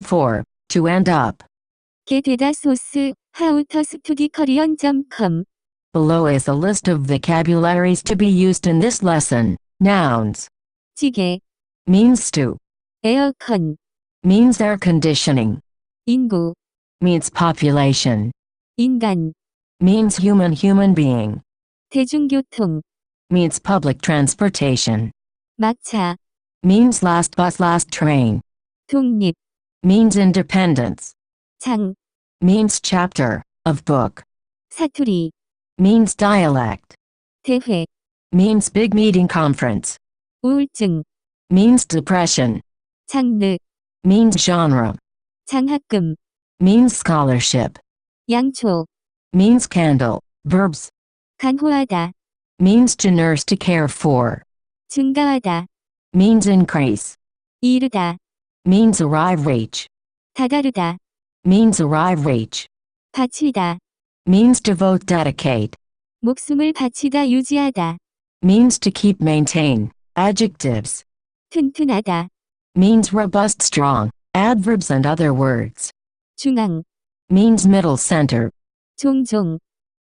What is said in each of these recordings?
4. To end up. 게 되다 소스, howtostudykorean.com. Below is a list of vocabularies to be used in this lesson. Nouns. 찌개, Means stew. 에어컨, Means air conditioning. 인구, Means population. 인간, Means human being. 대중교통, Means public transportation. 막차, Means last bus last train. 독립, Means independence. 장, Means chapter of book. 사투리, Means dialect. 대회, Means big meeting conference. 우울증, Means depression. 장르, Means genre. 장학금, Means scholarship. 양초, Means candle. Verbs. 간호하다, Means to nurse to care for. 증가하다, Means increase. 이르다, Means arrive reach. 다다르다, Means arrive reach. 바치다, Means devote dedicate. 목숨을 바치다 유지하다, Means to keep maintain. Adjectives. 튼튼하다, Means robust strong. Adverbs and other words. 중앙, Means middle center. 종종,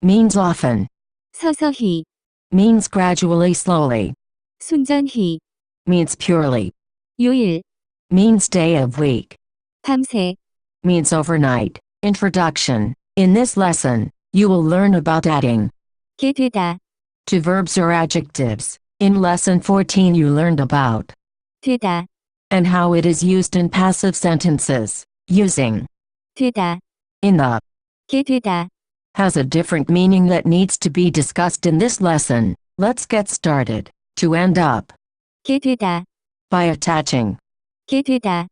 Means often. 서서히, Means gradually slowly. 순전히, Means purely. 요일, Means day of week. 밤새, Means overnight. Introduction. In this lesson, you will learn about adding 게 되다, to verbs or adjectives. In lesson 14 you learned about 되다, and how it is used in passive sentences. Using 되다, in the 게 되다, has a different meaning that needs to be discussed in this lesson. Let's get started. To end up. 게 되다, By attaching 게 되다,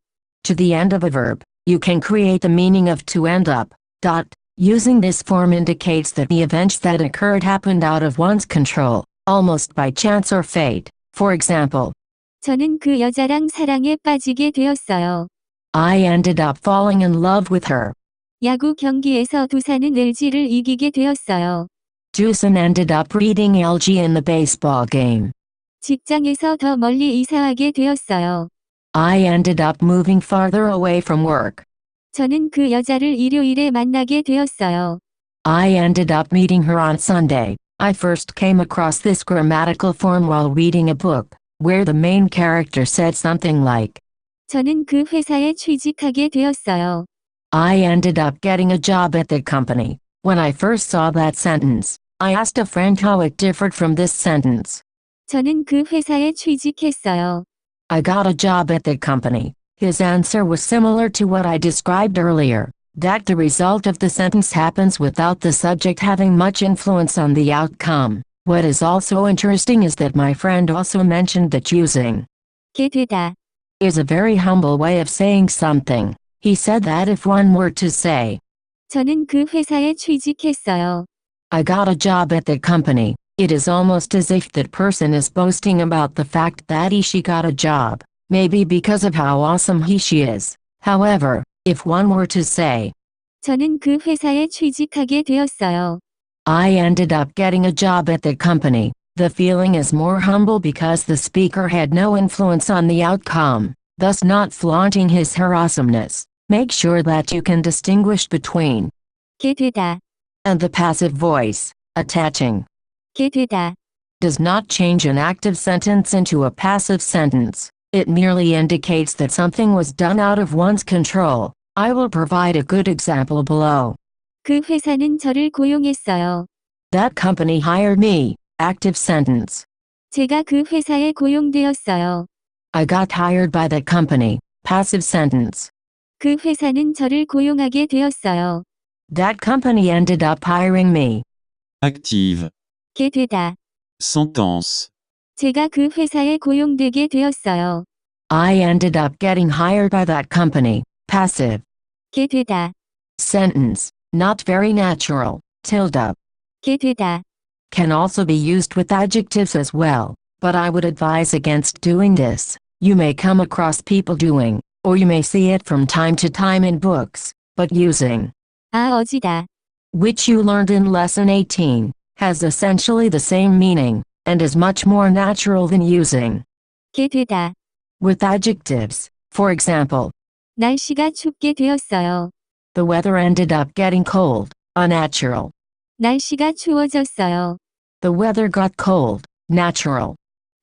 to the end of a verb, you can create the meaning of to end up. Using this form indicates that the events that occurred happened out of one's control, almost by chance or fate. For example, 저는 그 여자랑 사랑에 빠지게 되었어요. I ended up falling in love with her. 야구 경기에서 두산은 LG를 이기게 되었어요. Dusan ended up beating LG in the baseball game. 직장에서 더 멀리 이사하게 되었어요. I ended up moving farther away from work. 저는 그 여자를 일요일에 만나게 되었어요. I ended up meeting her on Sunday. I first came across this grammatical form while reading a book, where the main character said something like, 저는 그 회사에 취직하게 되었어요. I ended up getting a job at the company. When I first saw that sentence, I asked a friend how it differed from this sentence. 저는 그 회사에 취직했어요. I got a job at the company. His answer was similar to what I described earlier, that the result of the sentence happens without the subject having much influence on the outcome. What is also interesting is that my friend also mentioned that using 게 되다, is a very humble way of saying something. He said that if one were to say, 저는 그 회사에 취직했어요. I got a job at the company, it is almost as if that person is boasting about the fact that he/she got a job, maybe because of how awesome he/she is. However, if one were to say, 저는 그 회사에 취직하게 되었어요. I ended up getting a job at the company, the feeling is more humble because the speaker had no influence on the outcome, thus not flaunting his/her awesomeness. Make sure that you can distinguish between 게 되다, and the passive voice. Attaching 게 되다, does not change an active sentence into a passive sentence. It merely indicates that something was done out of one's control. I will provide a good example below. 그 회사는 저를 고용했어요. That company hired me. Active sentence. 제가 그 회사에 고용되었어요. I got hired by the company. Passive sentence. 그 회사는 저를 고용하게 되었어요. That company ended up hiring me. Active. 게 되다, Sentence. 제가 그 회사에 고용되게 되었어요. I ended up getting hired by that company. Passive 게 되다, sentence. Not very natural. Tilde 게 되다, can also be used with adjectives as well, but I would advise against doing this. You may come across people doing, or you may see it from time to time in books, but using, 어지다, which you learned in lesson 18, has essentially the same meaning, and is much more natural than using 게 되다, with adjectives. For example, 날씨가 춥게 되었어요. The weather ended up getting cold, unnatural. 날씨가 추워졌어요. The weather got cold, natural.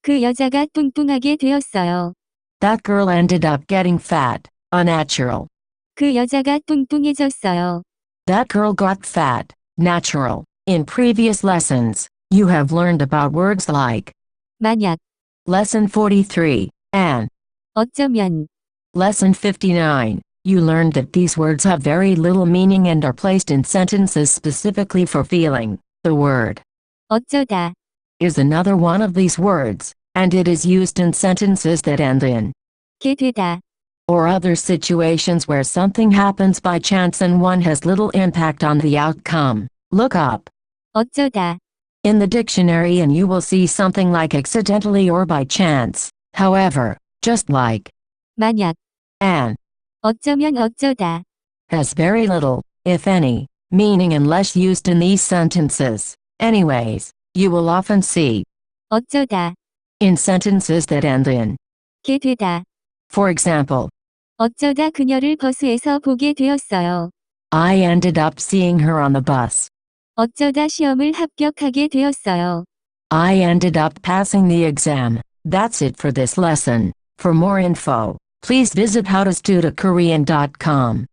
그 여자가 뚱뚱하게 되었어요. That girl ended up getting fat, unnatural. 그 여자가 뚱뚱해졌어요. That girl got fat, natural. In previous lessons, you have learned about words like 만약, Lesson 43, and 어쩌면, Lesson 59. You learned that these words have very little meaning and are placed in sentences specifically for feeling. The word 어쩌다, is another one of these words, and it is used in sentences that end in 게 되다, or other situations where something happens by chance and one has little impact on the outcome. Look up 어쩌다, in the dictionary and you will see something like accidentally or by chance. However, just like 만약, and 어쩌면 어쩌다, has very little, if any, meaning unless used in these sentences. Anyways, you will often see 어쩌다, in sentences that end in. 게 되다. For example, 어쩌다 그녀를 버스에서 보게 되었어요. I ended up seeing her on the bus. 어쩌다 시험을 합격하게 되었어요. I ended up passing the exam. That's it for this lesson. For more info, please visit howtostudykorean.com.